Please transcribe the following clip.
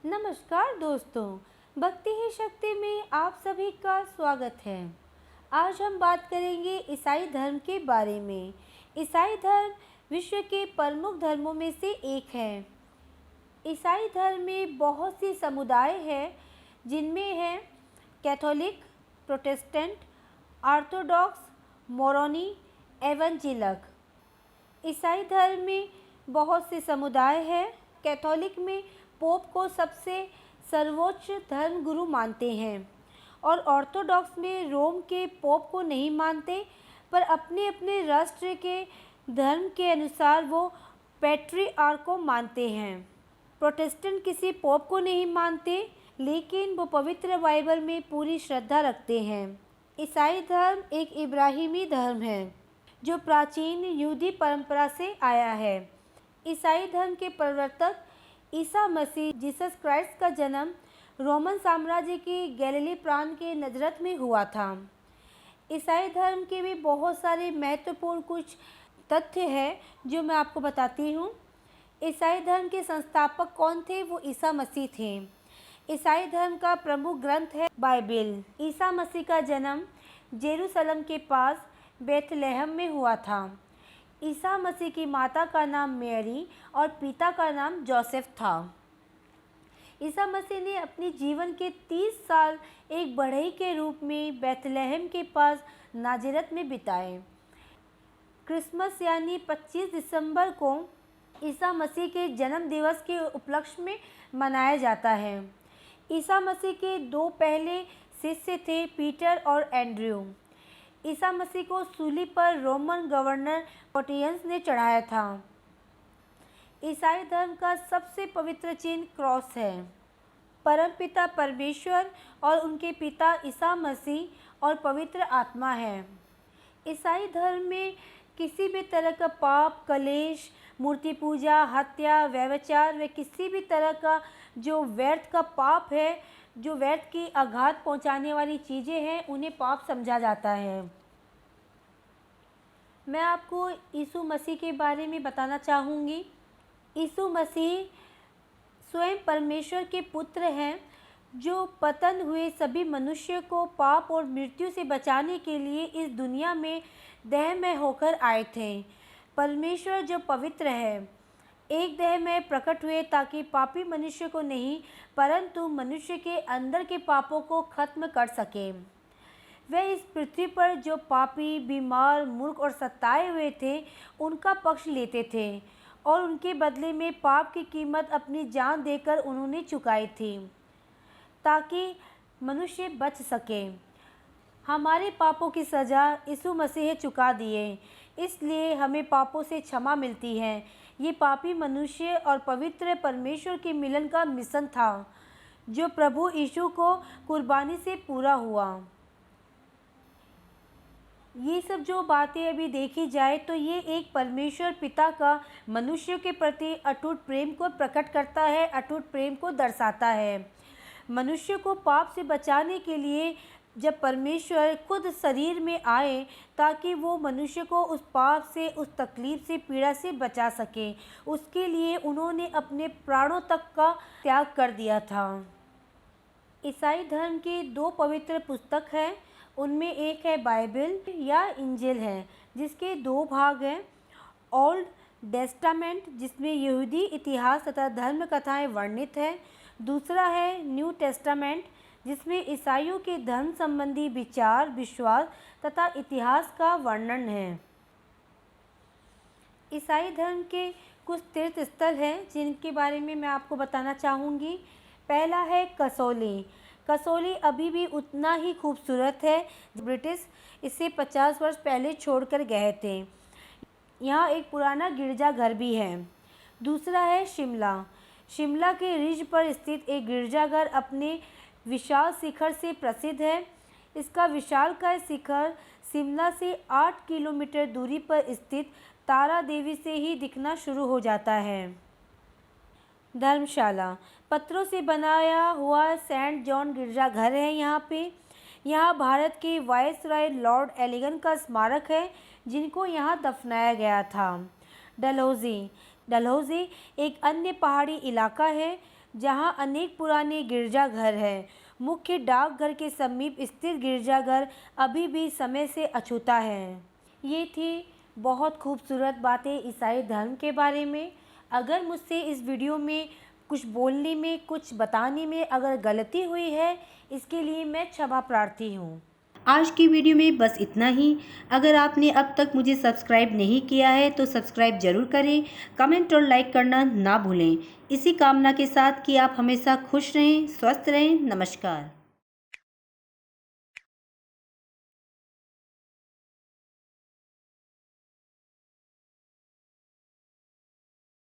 नमस्कार दोस्तों, भक्ति ही शक्ति में आप सभी का स्वागत है। आज हम बात करेंगे ईसाई धर्म के बारे में। ईसाई धर्म विश्व के प्रमुख धर्मों में से एक है। ईसाई धर्म में बहुत सी समुदाय हैं, जिनमें हैं कैथोलिक, प्रोटेस्टेंट, ऑर्थोडॉक्स, मोरोनी, एवंजेलिक। ईसाई धर्म में बहुत से समुदाय हैं। कैथोलिक में पोप को सबसे सर्वोच्च धर्म गुरु मानते हैं और ऑर्थोडॉक्स में रोम के पोप को नहीं मानते, पर अपने अपने राष्ट्र के धर्म के अनुसार वो पैट्रियार्क को मानते हैं। प्रोटेस्टेंट किसी पोप को नहीं मानते, लेकिन वो पवित्र बाइबल में पूरी श्रद्धा रखते हैं। ईसाई धर्म एक इब्राहिमी धर्म है जो प्राचीन यहूदी परंपरा से आया है। ईसाई धर्म के प्रवर्तक ईसा मसीह जीसस क्राइस्ट का जन्म रोमन साम्राज्य के गैलिली प्रांत के नजरत में हुआ था। ईसाई धर्म के भी बहुत सारे महत्वपूर्ण कुछ तथ्य हैं जो मैं आपको बताती हूँ। ईसाई धर्म के संस्थापक कौन थे? वो ईसा मसीह थे। ईसाई धर्म का प्रमुख ग्रंथ है बाइबिल। ईसा मसीह का जन्म जेरूशलेम के पास बेथलेहम में हुआ था। ईसा मसीह की माता का नाम मैरी और पिता का नाम जोसेफ था। ईसा मसीह ने अपने जीवन के 30 साल एक बढ़ई के रूप में बेथलेहम के पास नाज़रेत में बिताए। क्रिसमस यानी 25 दिसंबर को ईसा मसीह के जन्म दिवस के उपलक्ष्य में मनाया जाता है। ईसा मसीह के दो पहले शिष्य थे, पीटर और एंड्रयू। ईसा मसीह को सूली पर रोमन गवर्नर पोटियंस ने चढ़ाया था। ईसाई धर्म का सबसे पवित्र चिन्ह क्रॉस है। परमपिता परमेश्वर और उनके पिता ईसा मसीह और पवित्र आत्मा है। ईसाई धर्म में किसी भी तरह का पाप, कलेश, मूर्ति पूजा, हत्या, व्यभिचार व किसी भी तरह का जो व्यर्थ का पाप है, जो व्यर्थ की आघात पहुंचाने वाली चीज़ें हैं, उन्हें पाप समझा जाता है। मैं आपको यीशु मसीह के बारे में बताना चाहूँगी। यीशु मसीह स्वयं परमेश्वर के पुत्र हैं, जो पतन हुए सभी मनुष्य को पाप और मृत्यु से बचाने के लिए इस दुनिया में देह में होकर आए थे। परमेश्वर जो पवित्र है, एक देह में प्रकट हुए ताकि पापी मनुष्य को नहीं, परंतु मनुष्य के अंदर के पापों को खत्म कर सके। वे इस पृथ्वी पर जो पापी, बीमार, मूर्ख और सताए हुए थे, उनका पक्ष लेते थे और उनके बदले में पाप की कीमत अपनी जान देकर उन्होंने चुकाई थी, ताकि मनुष्य बच सके। हमारे पापों की सज़ा यीशु मसीह चुका दिए, इसलिए हमें पापों से क्षमा मिलती है। ये पापी मनुष्य और पवित्र परमेश्वर के मिलन का मिशन था, जो प्रभु यीशु को कुर्बानी से पूरा हुआ। ये सब जो बातें अभी देखी जाए तो ये एक परमेश्वर पिता का मनुष्य के प्रति अटूट प्रेम को प्रकट करता है, अटूट प्रेम को दर्शाता है। मनुष्य को पाप से बचाने के लिए जब परमेश्वर खुद शरीर में आए, ताकि वो मनुष्य को उस पाप से, उस तकलीफ से, पीड़ा से बचा सके, उसके लिए उन्होंने अपने प्राणों तक का त्याग कर दिया था। ईसाई धर्म की दो पवित्र पुस्तक हैं, उनमें एक है बाइबल या इंजिल है, जिसके दो भाग हैं। ओल्ड टेस्टामेंट, जिसमें यहूदी इतिहास तथा धर्म कथाएं वर्णित हैं। दूसरा है न्यू टेस्टामेंट, जिसमें ईसाइयों के धर्म संबंधी विचार, विश्वास तथा इतिहास का वर्णन है। ईसाई धर्म के कुछ तीर्थ स्थल हैं जिनके बारे में मैं आपको बताना चाहूँगी। पहला है कसौली। कसौली अभी भी उतना ही खूबसूरत है। ब्रिटिश इसे 50 वर्ष पहले छोड़कर गए थे। यहाँ एक पुराना गिरजाघर भी है। दूसरा है शिमला। शिमला के रिज पर स्थित एक गिरजाघर अपने विशाल शिखर से प्रसिद्ध है। इसका विशालकाय शिखर शिमला से 8 किलोमीटर दूरी पर स्थित तारा देवी से ही दिखना शुरू हो जाता है। धर्मशाला पत्थरों से बनाया हुआ सेंट जॉन गिरजाघर है। यहाँ भारत के वायसराय लॉर्ड एलिगन का स्मारक है, जिनको यहाँ दफनाया गया था। डलहौजी एक अन्य पहाड़ी इलाका है जहां अनेक पुराने गिरजाघर हैं। मुख्य डाकघर के समीप स्थित गिरजाघर अभी भी समय से अछूता है। ये थी बहुत खूबसूरत बातें ईसाई धर्म के बारे में। अगर मुझसे इस वीडियो में कुछ बोलने में, कुछ बताने में अगर गलती हुई है, इसके लिए मैं क्षमा प्रार्थी हूँ। आज की वीडियो में बस इतना ही। अगर आपने अब तक मुझे सब्सक्राइब नहीं किया है तो सब्सक्राइब जरूर करें, कमेंट और लाइक करना ना भूलें। इसी कामना के साथ कि आप हमेशा खुश रहें, स्वस्थ रहें। नमस्कार।